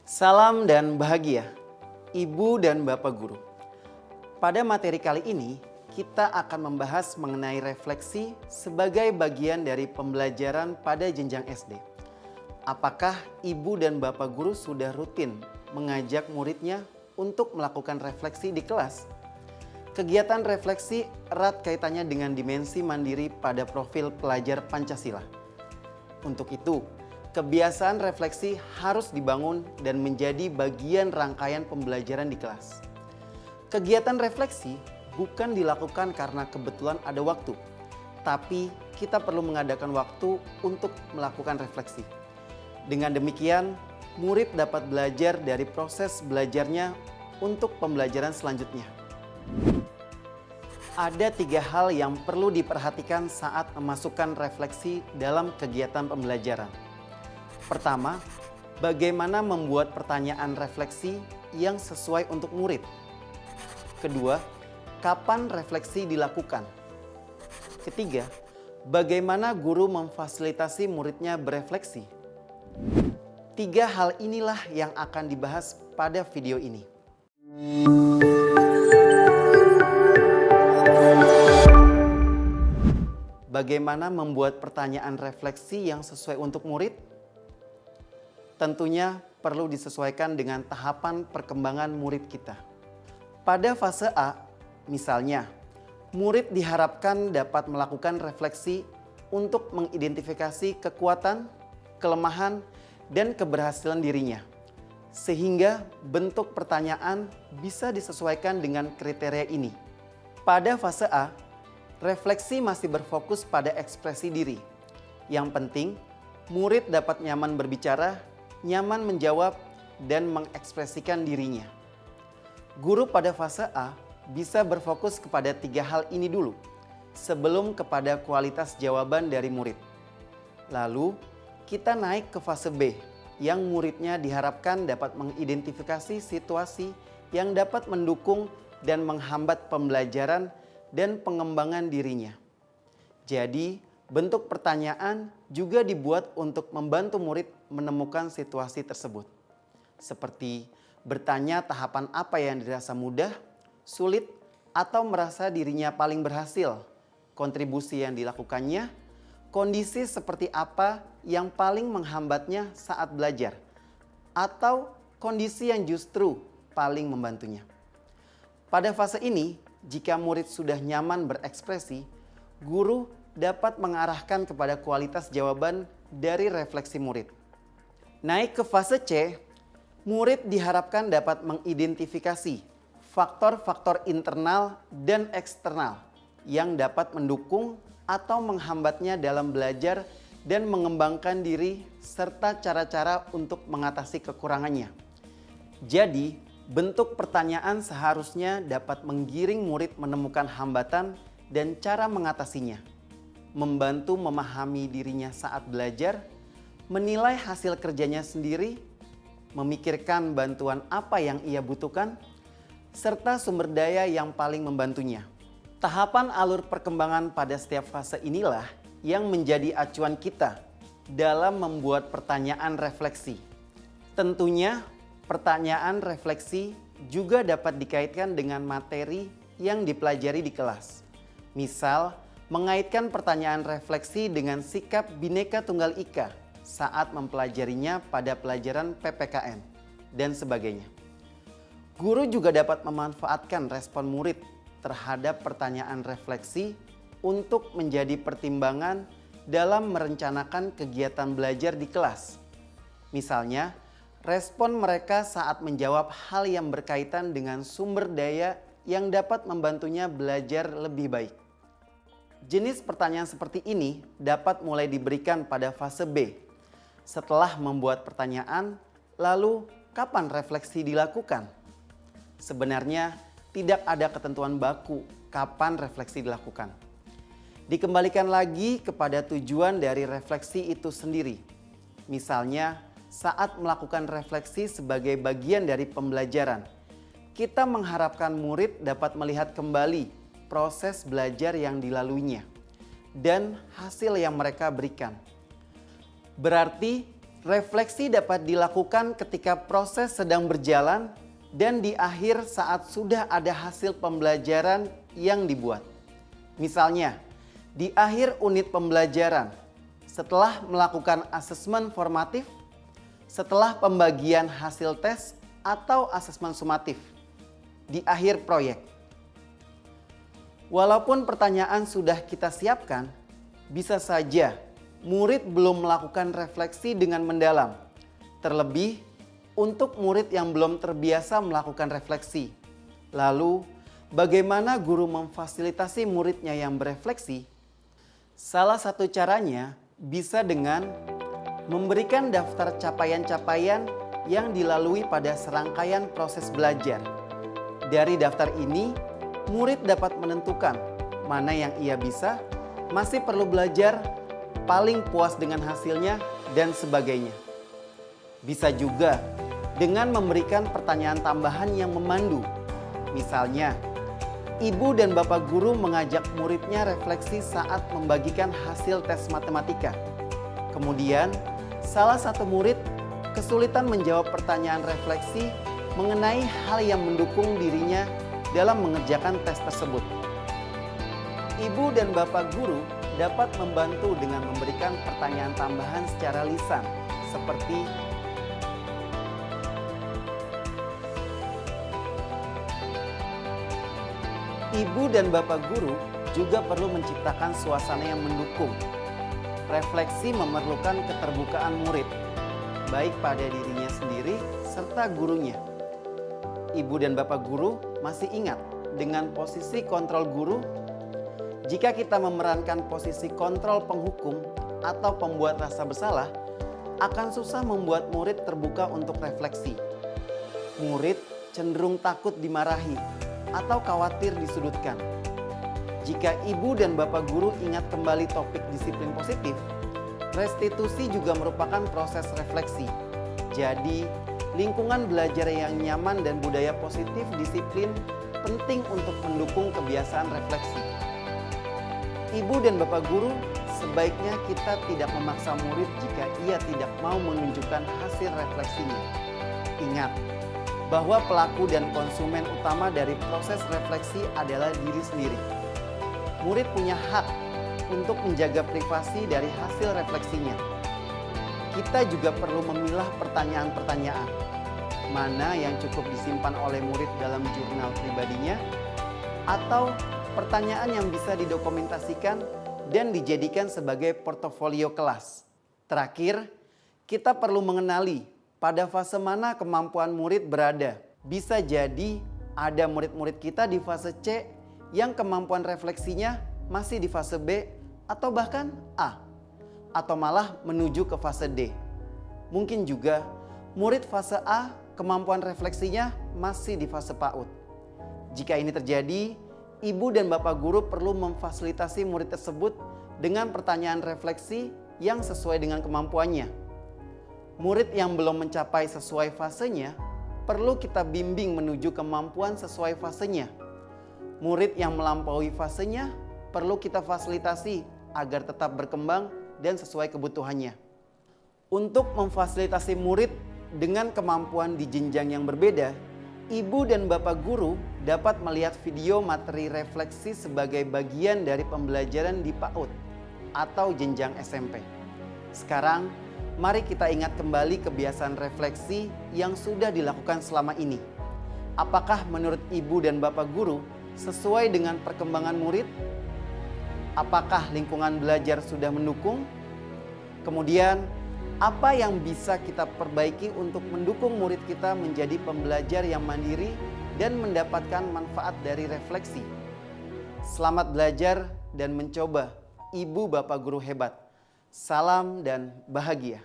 Salam dan bahagia, Ibu dan Bapak Guru. Pada materi kali ini, kita akan membahas mengenai refleksi sebagai bagian dari pembelajaran pada jenjang SD. Apakah Ibu dan Bapak Guru sudah rutin mengajak muridnya untuk melakukan refleksi di kelas? Kegiatan refleksi erat kaitannya dengan dimensi mandiri pada profil pelajar Pancasila. Untuk itu, kebiasaan refleksi harus dibangun dan menjadi bagian rangkaian pembelajaran di kelas. Kegiatan refleksi bukan dilakukan karena kebetulan ada waktu, tapi kita perlu mengadakan waktu untuk melakukan refleksi. Dengan demikian, murid dapat belajar dari proses belajarnya untuk pembelajaran selanjutnya. Ada 3 hal yang perlu diperhatikan saat memasukkan refleksi dalam kegiatan pembelajaran. Pertama, bagaimana membuat pertanyaan refleksi yang sesuai untuk murid. Kedua, kapan refleksi dilakukan. Ketiga, bagaimana guru memfasilitasi muridnya berefleksi. 3 hal inilah yang akan dibahas pada video ini. Bagaimana membuat pertanyaan refleksi yang sesuai untuk murid? Tentunya perlu disesuaikan dengan tahapan perkembangan murid kita. Pada fase A, misalnya, murid diharapkan dapat melakukan refleksi untuk mengidentifikasi kekuatan, kelemahan, dan keberhasilan dirinya. Sehingga bentuk pertanyaan bisa disesuaikan dengan kriteria ini. Pada fase A, refleksi masih berfokus pada ekspresi diri. Yang penting, murid dapat nyaman berbicara, nyaman menjawab, dan mengekspresikan dirinya. Guru pada fase A bisa berfokus kepada 3 hal ini dulu, sebelum kepada kualitas jawaban dari murid. Lalu, kita naik ke fase B, yang muridnya diharapkan dapat mengidentifikasi situasi yang dapat mendukung dan menghambat pembelajaran dan pengembangan dirinya. Jadi, bentuk pertanyaan juga dibuat untuk membantu murid menemukan situasi tersebut. Seperti bertanya tahapan apa yang dirasa mudah, sulit, atau merasa dirinya paling berhasil, kontribusi yang dilakukannya, kondisi seperti apa yang paling menghambatnya saat belajar, atau kondisi yang justru paling membantunya. Pada fase ini, jika murid sudah nyaman berekspresi, guru dapat mengarahkan kepada kualitas jawaban dari refleksi murid. Naik ke fase C, murid diharapkan dapat mengidentifikasi faktor-faktor internal dan eksternal yang dapat mendukung atau menghambatnya dalam belajar dan mengembangkan diri serta cara-cara untuk mengatasi kekurangannya. Jadi, bentuk pertanyaan seharusnya dapat menggiring murid menemukan hambatan dan cara mengatasinya, membantu memahami dirinya saat belajar, menilai hasil kerjanya sendiri, memikirkan bantuan apa yang ia butuhkan, serta sumber daya yang paling membantunya. Tahapan alur perkembangan pada setiap fase inilah yang menjadi acuan kita dalam membuat pertanyaan refleksi. Tentunya, pertanyaan refleksi juga dapat dikaitkan dengan materi yang dipelajari di kelas. Misal, mengaitkan pertanyaan refleksi dengan sikap Bhinneka Tunggal Ika saat mempelajarinya pada pelajaran PPKN, dan sebagainya. Guru juga dapat memanfaatkan respon murid terhadap pertanyaan refleksi untuk menjadi pertimbangan dalam merencanakan kegiatan belajar di kelas. Misalnya, respon mereka saat menjawab hal yang berkaitan dengan sumber daya yang dapat membantunya belajar lebih baik. Jenis pertanyaan seperti ini dapat mulai diberikan pada fase B. Setelah membuat pertanyaan, lalu kapan refleksi dilakukan? Sebenarnya tidak ada ketentuan baku kapan refleksi dilakukan. Dikembalikan lagi kepada tujuan dari refleksi itu sendiri. Misalnya, saat melakukan refleksi sebagai bagian dari pembelajaran, kita mengharapkan murid dapat melihat kembali proses belajar yang dilaluinya dan hasil yang mereka berikan. Berarti Refleksi dapat dilakukan ketika proses sedang berjalan dan di akhir saat sudah ada hasil pembelajaran yang dibuat. Misalnya, di akhir unit pembelajaran, setelah melakukan asesmen formatif, setelah pembagian hasil tes atau asesmen sumatif, di akhir proyek. Walaupun pertanyaan sudah kita siapkan, bisa saja murid belum melakukan refleksi dengan mendalam. Terlebih untuk murid yang belum terbiasa melakukan refleksi. Lalu, bagaimana guru memfasilitasi muridnya yang berefleksi? Salah satu caranya bisa dengan memberikan daftar capaian-capaian yang dilalui pada serangkaian proses belajar. Dari daftar ini, murid dapat menentukan mana yang ia bisa, masih perlu belajar, paling puas dengan hasilnya, dan sebagainya. Bisa juga dengan memberikan pertanyaan tambahan yang memandu. Misalnya, ibu dan bapak guru mengajak muridnya refleksi saat membagikan hasil tes matematika. Kemudian, salah satu murid kesulitan menjawab pertanyaan refleksi mengenai hal yang mendukung dirinya dalam mengerjakan tes tersebut. Ibu dan bapak guru dapat membantu dengan memberikan pertanyaan tambahan secara lisan, seperti ibu dan bapak guru juga perlu menciptakan suasana yang mendukung. Refleksi memerlukan keterbukaan murid, baik pada dirinya sendiri serta gurunya. Ibu dan bapak guru masih ingat dengan posisi kontrol guru? Jika kita memerankan posisi kontrol penghukum atau pembuat rasa bersalah, akan susah membuat murid terbuka untuk refleksi. Murid cenderung takut dimarahi atau khawatir disudutkan. Jika ibu dan bapak guru ingat kembali topik disiplin positif, restitusi juga merupakan proses refleksi. Jadi, lingkungan belajar yang nyaman dan budaya positif disiplin penting untuk mendukung kebiasaan refleksi. Ibu dan bapak guru, sebaiknya kita tidak memaksa murid jika ia tidak mau menunjukkan hasil refleksinya. Ingat, bahwa pelaku dan konsumen utama dari proses refleksi adalah diri sendiri. Murid punya hak untuk menjaga privasi dari hasil refleksinya. Kita juga perlu memilah pertanyaan-pertanyaan. Mana yang cukup disimpan oleh murid dalam jurnal pribadinya, atau pertanyaan yang bisa didokumentasikan dan dijadikan sebagai portofolio kelas. Terakhir, kita perlu mengenali pada fase mana kemampuan murid berada. Bisa jadi ada murid-murid kita di fase C yang kemampuan refleksinya masih di fase B atau bahkan A. Atau malah menuju ke fase D. Mungkin juga murid fase A kemampuan refleksinya masih di fase PAUD. Jika ini terjadi, ibu dan bapak guru perlu memfasilitasi murid tersebut dengan pertanyaan refleksi yang sesuai dengan kemampuannya. Murid yang belum mencapai sesuai fasenya, perlu kita bimbing menuju kemampuan sesuai fasenya. Murid yang melampaui fasenya, perlu kita fasilitasi agar tetap berkembang dan sesuai kebutuhannya. Untuk memfasilitasi murid dengan kemampuan di jenjang yang berbeda, ibu dan bapak guru dapat melihat video materi refleksi sebagai bagian dari pembelajaran di PAUD atau jenjang SMP. Sekarang, mari kita ingat kembali kebiasaan refleksi yang sudah dilakukan selama ini. Apakah menurut ibu dan bapak guru sesuai dengan perkembangan murid? Apakah lingkungan belajar sudah mendukung? Kemudian, apa yang bisa kita perbaiki untuk mendukung murid kita menjadi pembelajar yang mandiri dan mendapatkan manfaat dari refleksi? Selamat belajar dan mencoba, ibu bapak guru hebat. Salam dan bahagia.